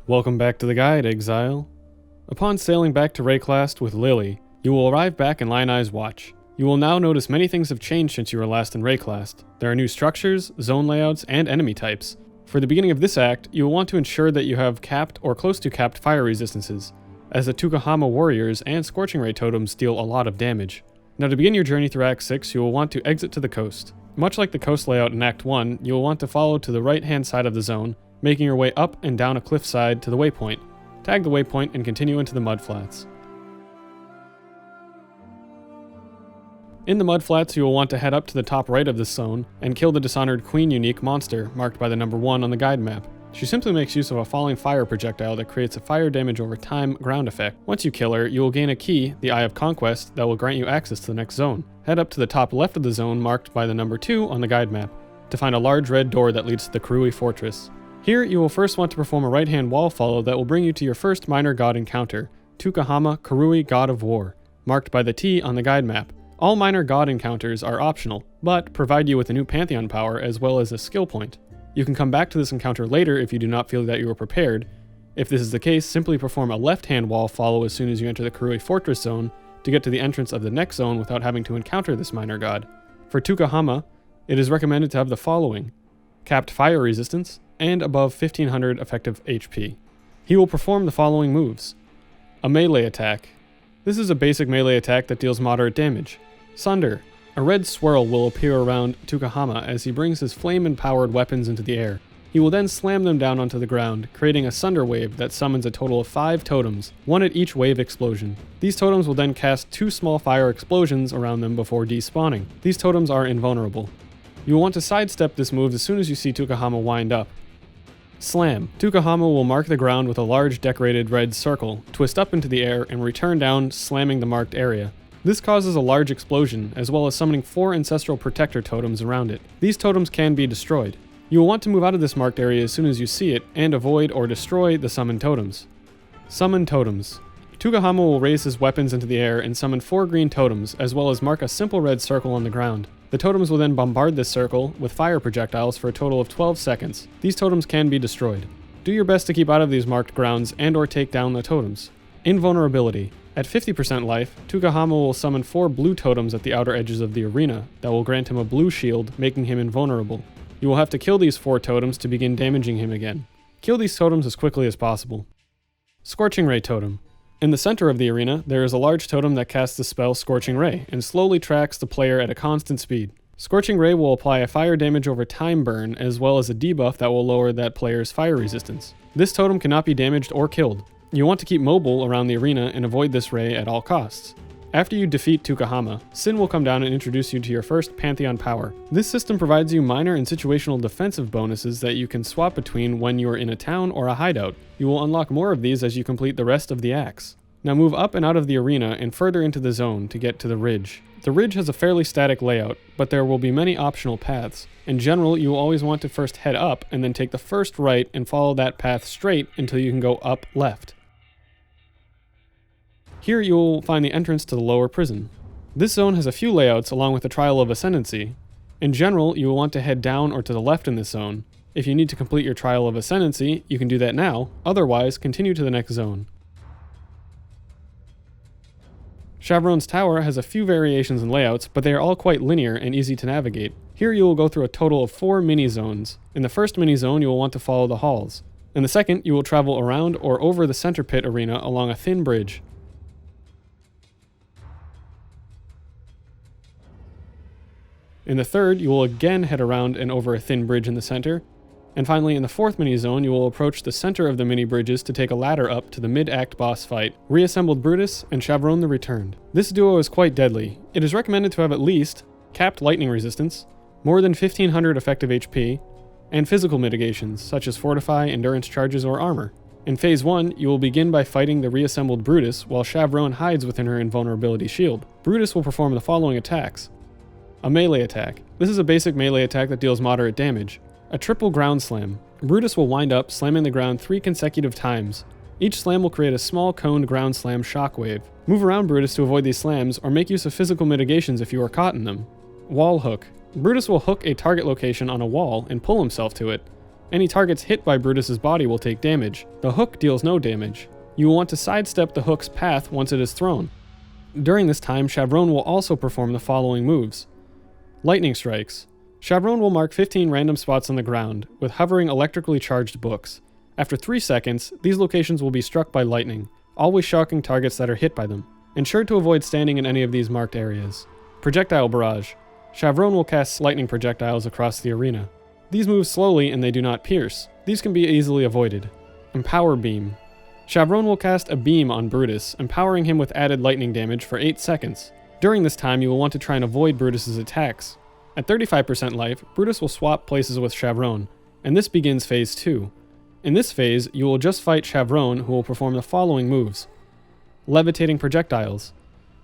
Welcome back to the guide, Exile. Upon sailing back to Rayclast with Lily, you will arrive back in Lionai's Watch. You will now notice many things have changed since you were last in Rayclast. There are new structures, zone layouts, and enemy types. For the beginning of this act, you will want to ensure that you have capped or close to capped fire resistances, as the Tukohama warriors and Scorching Ray totems deal a lot of damage. Now to begin your journey through Act 6, you will want to exit to the coast. Much like the coast layout in Act 1, you will want to follow to the right-hand side of the zone, making your way up and down a cliffside to the waypoint. Tag the waypoint and continue into the mudflats. In the mudflats, you will want to head up to the top right of this zone and kill the Dishonored Queen unique monster marked by the number 1 on the guide map. She simply makes use of a falling fire projectile that creates a fire damage over time ground effect. Once you kill her, you will gain a key, the Eye of Conquest, that will grant you access to the next zone. Head up to the top left of the zone marked by the number 2 on the guide map to find a large red door that leads to the Karui Fortress. Here, you will first want to perform a right-hand wall follow that will bring you to your first minor god encounter, Tukohama Karui God of War, marked by the T on the guide map. All minor god encounters are optional, but provide you with a new Pantheon power as well as a skill point. You can come back to this encounter later if you do not feel that you are prepared. If this is the case, simply perform a left-hand wall follow as soon as you enter the Karui Fortress zone to get to the entrance of the next zone without having to encounter this minor god. For Tukohama, it is recommended to have the following: capped fire resistance, and above 1500 effective HP. He will perform the following moves. A melee attack. This is a basic melee attack that deals moderate damage. Sunder. A red swirl will appear around Tukohama as he brings his flame-empowered weapons into the air. He will then slam them down onto the ground, creating a Sunder wave that summons a total of 5 totems, 1 at each wave explosion. These totems will then cast 2 small fire explosions around them before despawning. These totems are invulnerable. You will want to sidestep this move as soon as you see Tukohama wind up. Slam. Tukohama will mark the ground with a large decorated red circle, twist up into the air, and return down, slamming the marked area. This causes a large explosion, as well as summoning 4 Ancestral Protector totems around it. These totems can be destroyed. You will want to move out of this marked area as soon as you see it, and avoid or destroy the summoned totems. Summon totems. Tukohama will raise his weapons into the air and summon 4 green totems, as well as mark a simple red circle on the ground. The totems will then bombard this circle with fire projectiles for a total of 12 seconds. These totems can be destroyed. Do your best to keep out of these marked grounds and or take down the totems. Invulnerability. At 50% life, Tukohama will summon 4 blue totems at the outer edges of the arena that will grant him a blue shield, making him invulnerable. You will have to kill these 4 totems to begin damaging him again. Kill these totems as quickly as possible. Scorching Ray Totem. In the center of the arena, there is a large totem that casts the spell Scorching Ray and slowly tracks the player at a constant speed. Scorching Ray will apply a fire damage over time burn as well as a debuff that will lower that player's fire resistance. This totem cannot be damaged or killed. You want to keep mobile around the arena and avoid this ray at all costs. After you defeat Tukohama, Sin will come down and introduce you to your first Pantheon power. This system provides you minor and situational defensive bonuses that you can swap between when you are in a town or a hideout. You will unlock more of these as you complete the rest of the acts. Now move up and out of the arena and further into the zone to get to the ridge. The ridge has a fairly static layout, but there will be many optional paths. In general, you will always want to first head up and then take the first right and follow that path straight until you can go up left. Here you will find the entrance to the lower prison. This zone has a few layouts along with the Trial of Ascendancy. In general, you will want to head down or to the left in this zone. If you need to complete your Trial of Ascendancy, you can do that now, otherwise continue to the next zone. Shavronne's Tower has a few variations in layouts, but they are all quite linear and easy to navigate. Here you will go through a total of 4 mini-zones. In the first mini-zone, you will want to follow the halls. In the second, you will travel around or over the center pit arena along a thin bridge. In the third, you will again head around and over a thin bridge in the center. And finally, in the fourth mini-zone, you will approach the center of the mini-bridges to take a ladder up to the mid-act boss fight, Reassembled Brutus and Shavronne the Returned. This duo is quite deadly. It is recommended to have at least capped lightning resistance, more than 1500 effective HP, and physical mitigations, such as Fortify, Endurance Charges, or Armor. In Phase 1, you will begin by fighting the Reassembled Brutus while Shavronne hides within her invulnerability shield. Brutus will perform the following attacks. A melee attack. This is a basic melee attack that deals moderate damage. A triple ground slam. Brutus will wind up, slamming the ground 3 consecutive times. Each slam will create a small coned ground slam shockwave. Move around Brutus to avoid these slams, or make use of physical mitigations if you are caught in them. Wall hook. Brutus will hook a target location on a wall and pull himself to it. Any targets hit by Brutus's body will take damage. The hook deals no damage. You will want to sidestep the hook's path once it is thrown. During this time, Shavronne will also perform the following moves. Lightning Strikes. Shavronne will mark 15 random spots on the ground, with hovering electrically charged books. After 3 seconds, these locations will be struck by lightning, always shocking targets that are hit by them. Ensure to avoid standing in any of these marked areas. Projectile Barrage. Shavronne will cast lightning projectiles across the arena. These move slowly and they do not pierce. These can be easily avoided. Empower Beam. Shavronne will cast a beam on Brutus, empowering him with added lightning damage for 8 seconds. During this time, you will want to try and avoid Brutus's attacks. At 35% life, Brutus will swap places with Shavronne, and this begins Phase 2. In this phase, you will just fight Shavronne, who will perform the following moves. Levitating Projectiles.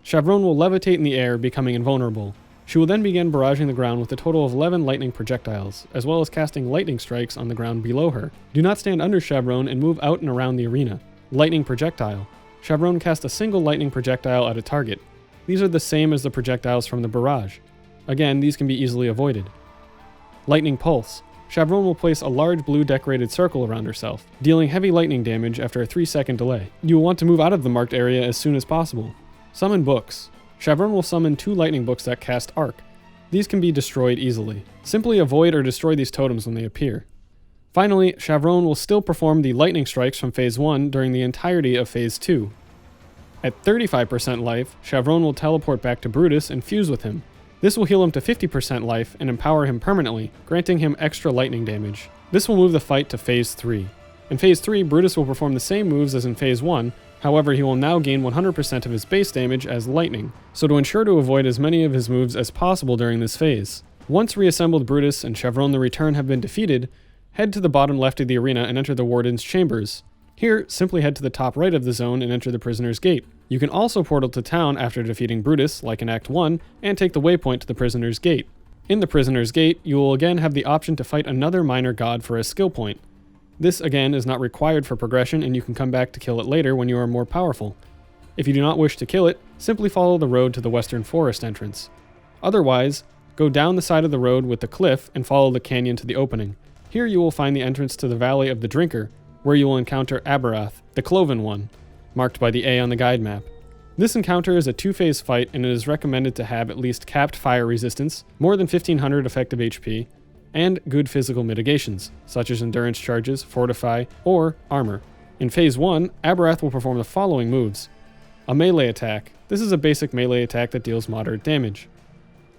Shavronne will levitate in the air, becoming invulnerable. She will then begin barraging the ground with a total of 11 lightning projectiles, as well as casting lightning strikes on the ground below her. Do not stand under Shavronne and move out and around the arena. Lightning Projectile. Shavronne casts a single lightning projectile at a target. These are the same as the projectiles from the barrage. Again, these can be easily avoided. Lightning Pulse. Shavronne will place a large blue decorated circle around herself, dealing heavy lightning damage after a 3-second delay. You will want to move out of the marked area as soon as possible. Summon Books. Shavronne will summon 2 lightning books that cast Arc. These can be destroyed easily. Simply avoid or destroy these totems when they appear. Finally, Shavronne will still perform the lightning strikes from Phase 1 during the entirety of Phase 2. At 35% life, Shavronne will teleport back to Brutus and fuse with him. This will heal him to 50% life and empower him permanently, granting him extra lightning damage. This will move the fight to Phase 3. In Phase 3, Brutus will perform the same moves as in Phase 1, however he will now gain 100% of his base damage as lightning, so to ensure to avoid as many of his moves as possible during this phase. Once reassembled Brutus and Shavronne the Return have been defeated, head to the bottom left of the arena and enter the Warden's Chambers. Here, simply head to the top right of the zone and enter the Prisoner's Gate. You can also portal to town after defeating Brutus, like in Act 1, and take the waypoint to the Prisoner's Gate. In the Prisoner's Gate, you will again have the option to fight another minor god for a skill point. This, again, is not required for progression, and you can come back to kill it later when you are more powerful. If you do not wish to kill it, simply follow the road to the Western Forest entrance. Otherwise, go down the side of the road with the cliff and follow the canyon to the opening. Here you will find the entrance to the Valley of the Drinker, where you will encounter Abberath, the Cloven One, marked by the A on the guide map. This encounter is a 2-phase fight, and it is recommended to have at least capped fire resistance, more than 1500 effective HP, and good physical mitigations, such as endurance charges, fortify, or armor. In Phase 1, Abberath will perform the following moves. A melee attack. This is a basic melee attack that deals moderate damage.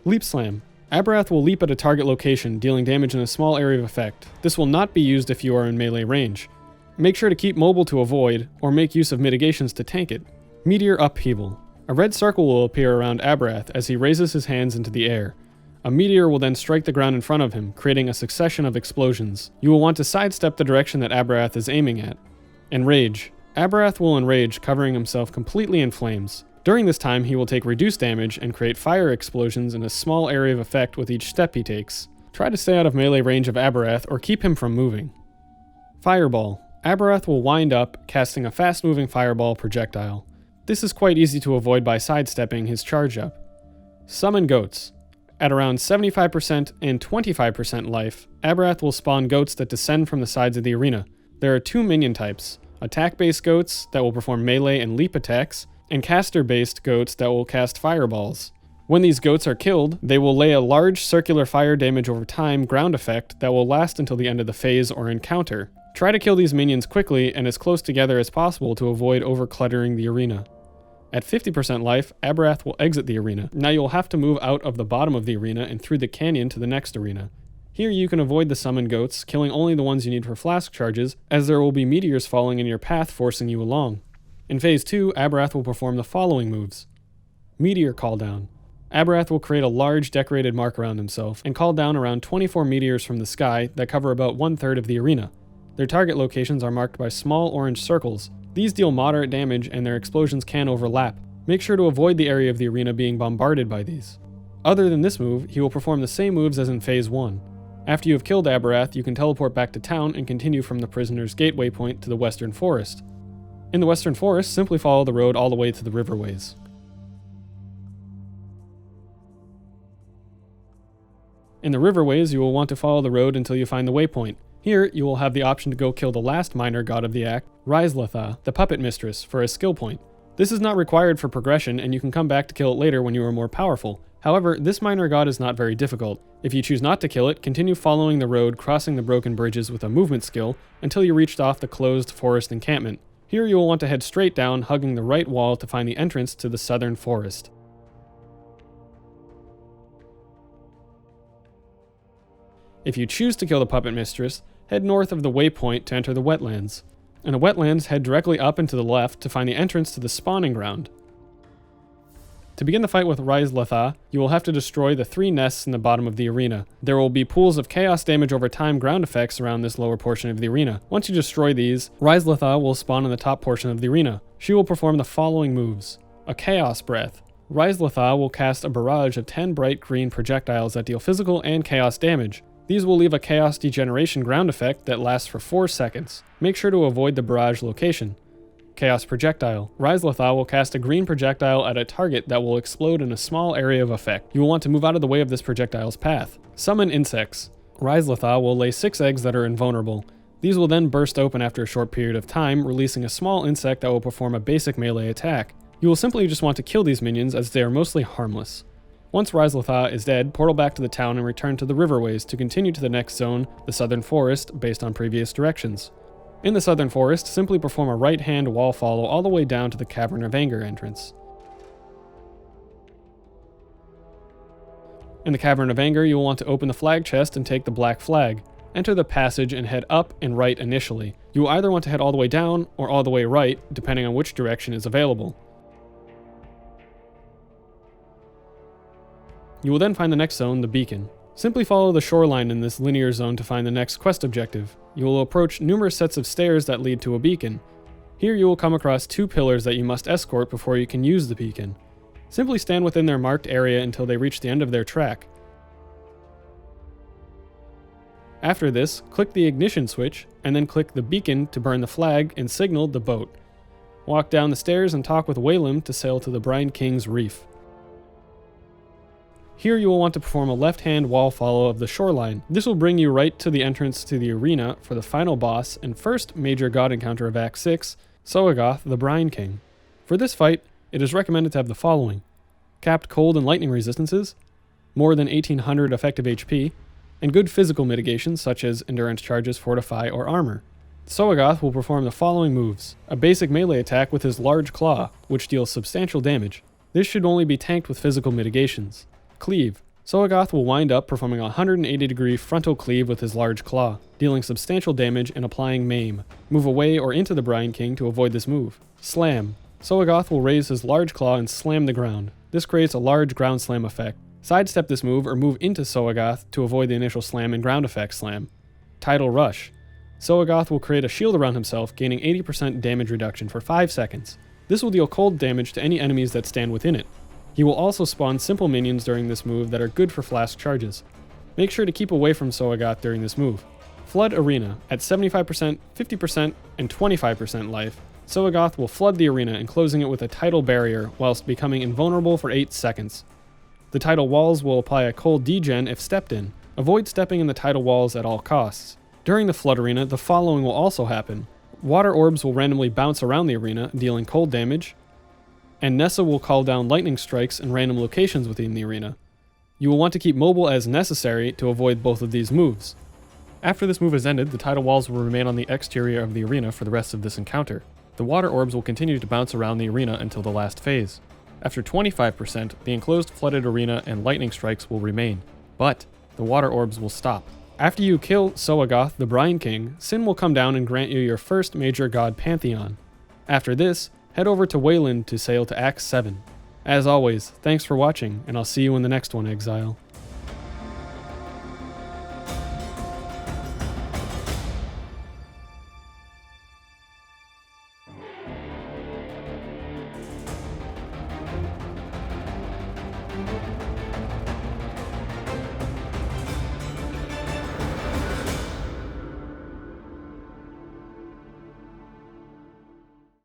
Leap Slam. Abberath will leap at a target location, dealing damage in a small area of effect. This will not be used if you are in melee range. Make sure to keep mobile to avoid, or make use of mitigations to tank it. Meteor Upheaval. A red circle will appear around Abberath as he raises his hands into the air. A meteor will then strike the ground in front of him, creating a succession of explosions. You will want to sidestep the direction that Abberath is aiming at. Enrage. Abberath will enrage, covering himself completely in flames. During this time, he will take reduced damage and create fire explosions in a small area of effect with each step he takes. Try to stay out of melee range of Abberath or keep him from moving. Fireball. Abberath will wind up, casting a fast-moving fireball projectile. This is quite easy to avoid by sidestepping his charge up. Summon Goats. At around 75% and 25% life, Abberath will spawn goats that descend from the sides of the arena. There are 2 minion types, attack-based goats that will perform melee and leap attacks, and caster-based goats that will cast fireballs. When these goats are killed, they will lay a large circular fire damage over time ground effect that will last until the end of the phase or encounter. Try to kill these minions quickly and as close together as possible to avoid over-cluttering the arena. At 50% life, Abberath will exit the arena. Now you'll have to move out of the bottom of the arena and through the canyon to the next arena. Here you can avoid the summoned goats, killing only the ones you need for flask charges, as there will be meteors falling in your path forcing you along. In Phase 2, Abberath will perform the following moves. Meteor Call Down. Abberath will create a large decorated mark around himself and call down around 24 meteors from the sky that cover about 1/3 of the arena. Their target locations are marked by small orange circles. These deal moderate damage and their explosions can overlap. Make sure to avoid the area of the arena being bombarded by these. Other than this move, he will perform the same moves as in Phase 1. After you have killed Abberath, you can teleport back to town and continue from the Prisoner's Gateway point to the Western Forest. In the Western Forest, simply follow the road all the way to the riverways. In the riverways, you will want to follow the road until you find the waypoint. Here, you will have the option to go kill the last minor god of the act, Ryslatha, the puppet mistress, for a skill point. This is not required for progression, and you can come back to kill it later when you are more powerful. However, this minor god is not very difficult. If you choose not to kill it, continue following the road, crossing the broken bridges with a movement skill, until you reached off the closed forest encampment. Here you will want to head straight down, hugging the right wall to find the entrance to the southern forest. If you choose to kill the puppet mistress, head north of the waypoint to enter the wetlands. In the wetlands, head directly up and to the left to find the entrance to the spawning ground. To begin the fight with Ryslatha, you will have to destroy the 3 nests in the bottom of the arena. There will be pools of chaos damage over time ground effects around this lower portion of the arena. Once you destroy these, Ryslatha will spawn in the top portion of the arena. She will perform the following moves. A Chaos Breath. Ryslatha will cast a barrage of 10 bright green projectiles that deal physical and chaos damage. These will leave a Chaos Degeneration ground effect that lasts for 4 seconds. Make sure to avoid the barrage location. Chaos Projectile. Ryslatha will cast a green projectile at a target that will explode in a small area of effect. You will want to move out of the way of this projectile's path. Summon Insects. Ryslatha will lay 6 eggs that are invulnerable. These will then burst open after a short period of time, releasing a small insect that will perform a basic melee attack. You will simply just want to kill these minions as they are mostly harmless. Once Ryslatha is dead, portal back to the town and return to the riverways to continue to the next zone, the southern forest, based on previous directions. In the southern forest, simply perform a right-hand wall follow all the way down to the Cavern of Anger entrance. In the Cavern of Anger, you will want to open the flag chest and take the black flag. Enter the passage and head up and right initially. You will either want to head all the way down or all the way right, depending on which direction is available. You will then find the next zone, the beacon. Simply follow the shoreline in this linear zone to find the next quest objective. You will approach numerous sets of stairs that lead to a beacon. Here you will come across 2 pillars that you must escort before you can use the beacon. Simply stand within their marked area until they reach the end of their track. After this, click the ignition switch, and then click the beacon to burn the flag and signal the boat. Walk down the stairs and talk with Waylem to sail to the Brine King's Reef. Here you will want to perform a left-hand wall follow of the shoreline. This will bring you right to the entrance to the arena for the final boss and first major god encounter of Act 6, Tsoagoth the Brine King. For this fight, it is recommended to have the following: capped cold and lightning resistances, more than 1800 effective HP, and good physical mitigations such as endurance charges, fortify, or armor. Tsoagoth will perform the following moves: a basic melee attack with his large claw, which deals substantial damage. This should only be tanked with physical mitigations. Cleave. Tsoagoth will wind up performing a 180-degree frontal cleave with his large claw, dealing substantial damage and applying maim. Move away or into the Brine King to avoid this move. Slam. Tsoagoth will raise his large claw and slam the ground. This creates a large ground slam effect. Sidestep this move or move into Tsoagoth to avoid the initial slam and ground effect slam. Tidal Rush. Tsoagoth will create a shield around himself, gaining 80% damage reduction for 5 seconds. This will deal cold damage to any enemies that stand within it. He will also spawn simple minions during this move that are good for flask charges. Make sure to keep away from Tsoagoth during this move. Flood Arena. At 75%, 50%, and 25% life, Tsoagoth will flood the arena, enclosing it with a tidal barrier whilst becoming invulnerable for 8 seconds. The tidal walls will apply a cold degen if stepped in. Avoid stepping in the tidal walls at all costs. During the flood arena, the following will also happen. Water orbs will randomly bounce around the arena, dealing cold damage, and Nessa will call down lightning strikes in random locations within the arena. You will want to keep mobile as necessary to avoid both of these moves. After this move is ended, the tidal walls will remain on the exterior of the arena for the rest of this encounter. The water orbs will continue to bounce around the arena until the last phase. After 25%, the enclosed flooded arena and lightning strikes will remain, but the water orbs will stop. After you kill Tsoagoth the Brine King, Sin will come down and grant you your first major god pantheon. After this, head over to Waylem to sail to Act 7. As always, thanks for watching, and I'll see you in the next one, Exile.